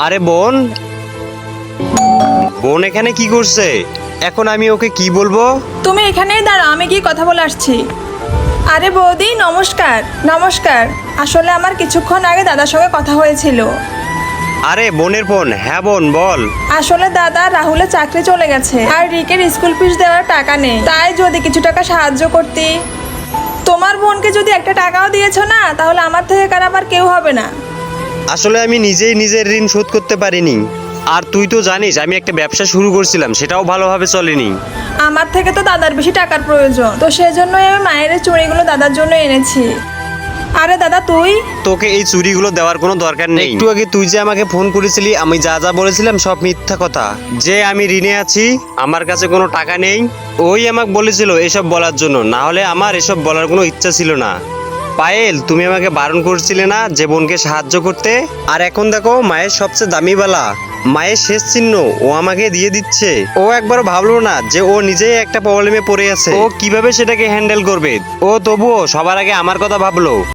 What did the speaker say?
আরে বোন, বোন এখানে কি করছে? এখন আমি ওকে কি বলবো? তুমি এখানেই দাঁড়াও, আমি গিয়ে কথা বলে আসছি। আরে বৌদি, নমস্কার। নমস্কার। আসলে আমার কিছুক্ষণ আগে দাদার সঙ্গে কথা হয়েছিল। আরে বোনের বোন, হ্যাঁ বোন বল। আসলে দাদা, রাহুলের চাকরি চলে গেছে আর রিকের স্কুল ফিস দেওয়ার টাকা নেই, তাই যদি কিছু টাকা সাহায্য করতি। তোমার বোনকে যদি একটা টাকাও দিয়েছো না, তাহলে আমার থেকে আবার কেউ হবে না। আসলে আমি নিজেই নিজের ঋণ শোধ করতে পারিনি। আর তুই তো জানিস আমি একটা ব্যবসা শুরু করছিলাম, সেটাও ভালোভাবে চলেনি। আমার থেকে তো দাদার বেশি টাকার প্রয়োজন, তো সেজন্যই আমি মায়ের এই চুড়িগুলো দাদার জন্য এনেছি। আরে দাদা, তুই? তোকে এই চুরিগুলো দেওয়ার কোনো দরকার নেই। একটু আগে তুই যে আমাকে ফোন করেছিলি, আমি যা যা বলেছিলাম সব মিথ্যা কথা। যে আমি ঋণে আছি, আমার কাছে কোনো টাকা নেই, ওই আমাকে বলেছিল এসব বলার জন্য, না হলে আমার এসব বলার কোনো ইচ্ছা ছিল না। পায়েল, তুমি আমাকে বারণ করছিলে না যে বোনকে সাহায্য করতে? আর এখন দেখো, মায়ের সবচেয়ে দামি বালা, মায়ের শেষ চিহ্ন ও আমাকে দিয়ে দিচ্ছে। ও একবার ভাবলো না যে ও নিজেই একটা প্রবলেমে পড়ে আছে, ও কিভাবে সেটাকে হ্যান্ডেল করবে। ও তবুও সবার আগে আমার কথা ভাবলো।